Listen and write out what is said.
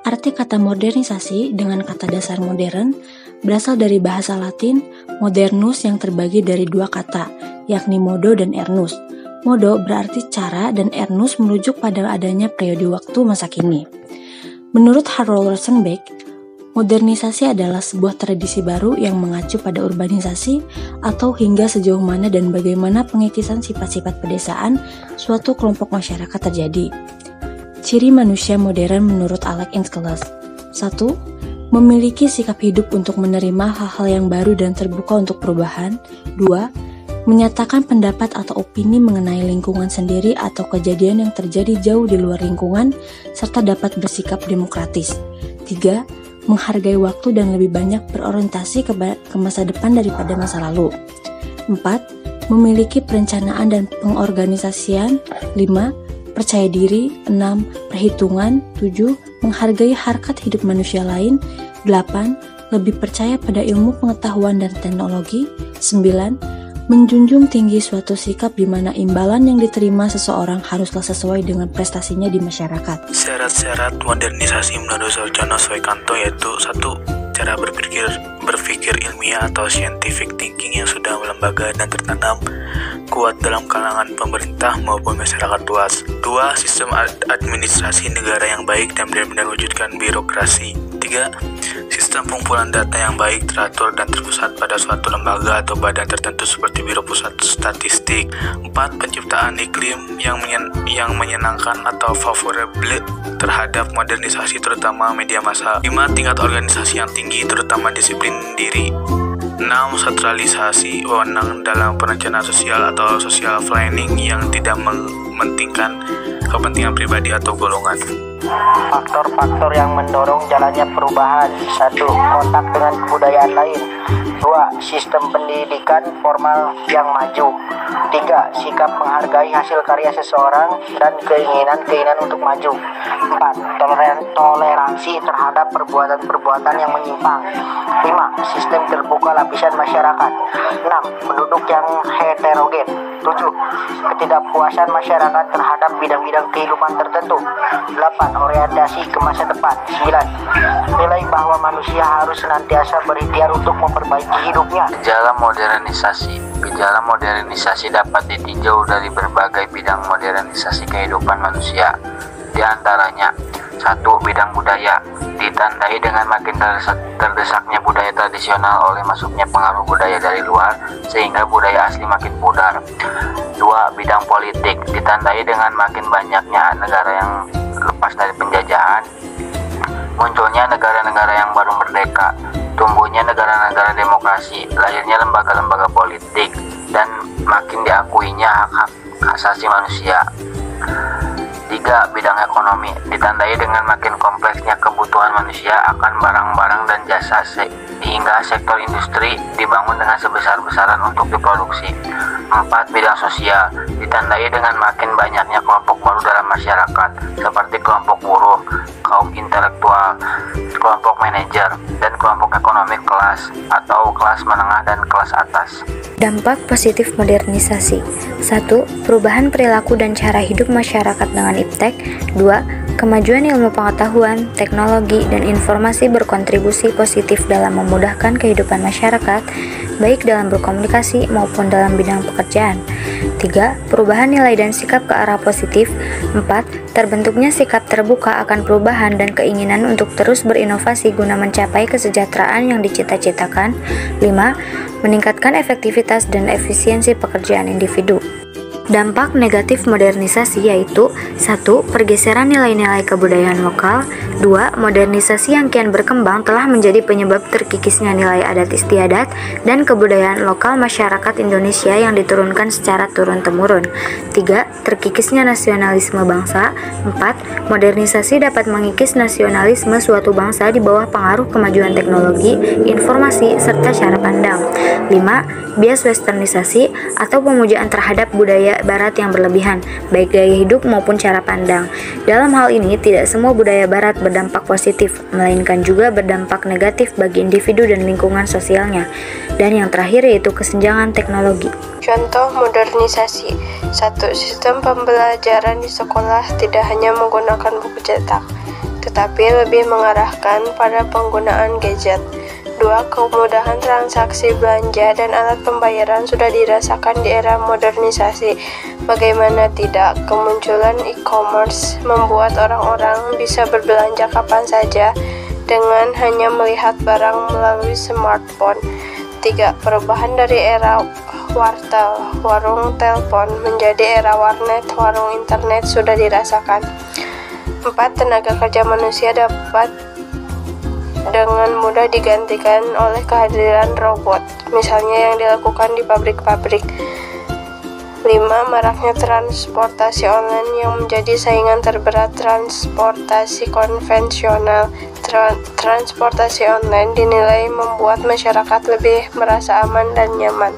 Arti kata modernisasi dengan kata dasar modern berasal dari bahasa Latin modernus yang terbagi dari dua kata, yakni modo dan ernus. Modo berarti cara dan ernus merujuk pada adanya periode waktu masa kini. Menurut Harold Rosenbeck, modernisasi adalah sebuah tradisi baru yang mengacu pada urbanisasi atau hingga sejauh mana dan bagaimana pengikisan sifat-sifat pedesaan suatu kelompok masyarakat terjadi. Ciri manusia modern menurut Alec Inskels. 1. Memiliki sikap hidup untuk menerima hal-hal yang baru dan terbuka untuk perubahan. 2. Menyatakan pendapat atau opini mengenai lingkungan sendiri atau kejadian yang terjadi jauh di luar lingkungan, serta dapat bersikap demokratis. 3. Menghargai waktu dan lebih banyak berorientasi ke masa depan daripada masa lalu. 4. Memiliki perencanaan dan pengorganisasian. 5. Percaya diri. 6. Perhitungan. 7. Menghargai harkat hidup manusia lain. 8. Lebih percaya pada ilmu pengetahuan dan teknologi. 9. Menjunjung tinggi suatu sikap di mana imbalan yang diterima seseorang haruslah sesuai dengan prestasinya di masyarakat. Syarat-syarat modernisasi menurut Sarjana Soekanto yaitu 1. Cara berpikir ilmiah atau scientific thinking yang sudah melembaga dan tertanam kuat dalam kalangan pemerintah maupun masyarakat luas. 2. Sistem administrasi negara yang baik dan benar-benar wujudkan birokrasi. 3. Sistem pengumpulan data yang baik, teratur dan terpusat pada suatu lembaga atau badan tertentu seperti Biro Pusat Statistik. 4. Penciptaan iklim yang menyenangkan atau favorable terhadap modernisasi terutama media massa. 5. Tingkat organisasi yang tinggi terutama disiplin diri. 6. Sentralisasi wewenang dalam perencanaan sosial atau social planning yang tidak mementingkan kepentingan pribadi atau golongan. Faktor-faktor yang mendorong jalannya perubahan. 1. Kontak dengan kebudayaan lain. 2. Sistem pendidikan formal yang maju. 3. Sikap menghargai hasil karya seseorang dan keinginan untuk maju. 4. Toleransi terhadap perbuatan-perbuatan yang menyimpang. 5. Sistem terbuka lapisan masyarakat. 6. Penduduk yang heterogen. 7. Ketidakpuasan masyarakat terhadap bidang-bidang kehidupan tertentu. 8. Orientasi ke masa depan. 9. Nilai bahwa manusia harus senantiasa berikhtiar untuk memperbaiki hidupnya. Gejala modernisasi dapat ditinjau dari berbagai bidang modernisasi kehidupan manusia. Di antaranya 1. Bidang budaya, ditandai dengan makin terdesaknya budaya tradisional oleh masuknya pengaruh budaya dari luar, sehingga budaya asli makin pudar. 2. Bidang politik, ditandai dengan makin banyaknya negara yang lepas dari penjajahan, munculnya negara-negara yang baru merdeka, tumbuhnya negara-negara demokrasi, lahirnya lembaga-lembaga politik, dan makin diakuinya hak-hak asasi manusia. 3. Bidang ekonomi, ditandai dengan makin kompleksnya kebutuhan manusia akan barang-barang dan jasa hingga sektor industri dibangun dengan sebesar-besaran untuk diproduksi. 4. Bidang sosial, ditandai dengan makin banyaknya kelompok baru dalam masyarakat, seperti kelompok buruh, kaum intelektual, kelompok manajer, dan kelompok ekonomi kelas atau kelas menengah dan kelas atas. Dampak positif modernisasi. 1. Perubahan perilaku dan cara hidup masyarakat dengan iptek. 2. Kemajuan ilmu pengetahuan, teknologi, dan informasi berkontribusi positif dalam memudahkan kehidupan masyarakat, baik dalam berkomunikasi maupun dalam bidang pekerjaan. 3. Perubahan nilai dan sikap ke arah positif. 4. Terbentuknya sikap terbuka akan perubahan dan keinginan untuk terus berinovasi guna mencapai kesejahteraan yang dicita-citakan. 5. Meningkatkan efektivitas dan efisiensi pekerjaan individu. Dampak negatif modernisasi yaitu 1. Pergeseran nilai-nilai kebudayaan lokal. 2. Modernisasi yang kian berkembang telah menjadi penyebab terkikisnya nilai adat istiadat dan kebudayaan lokal masyarakat Indonesia yang diturunkan secara turun-temurun. 3. Terkikisnya nasionalisme bangsa. 4. Modernisasi dapat mengikis nasionalisme suatu bangsa di bawah pengaruh kemajuan teknologi, informasi, serta cara pandang. 5. Bias westernisasi atau pemujaan terhadap budaya barat yang berlebihan, baik gaya hidup maupun cara pandang. Dalam hal ini, tidak semua budaya barat berdampak positif, melainkan juga berdampak negatif bagi individu dan lingkungan sosialnya. Dan yang terakhir yaitu kesenjangan teknologi. Contoh modernisasi. 1. Sistem pembelajaran di sekolah tidak hanya menggunakan buku cetak, tetapi lebih mengarahkan pada penggunaan gadget. 2. Kemudahan transaksi belanja dan alat pembayaran sudah dirasakan di era modernisasi. Bagaimana tidak, kemunculan e-commerce membuat orang-orang bisa berbelanja kapan saja dengan hanya melihat barang melalui smartphone. 3. Perubahan dari era wartel, warung telepon, menjadi era warnet, warung internet sudah dirasakan. 4. Tenaga kerja manusia dapat dengan mudah digantikan oleh kehadiran robot, misalnya yang dilakukan di pabrik-pabrik. 5. Maraknya transportasi online yang menjadi saingan terberat transportasi konvensional. Transportasi online dinilai membuat masyarakat lebih merasa aman dan nyaman.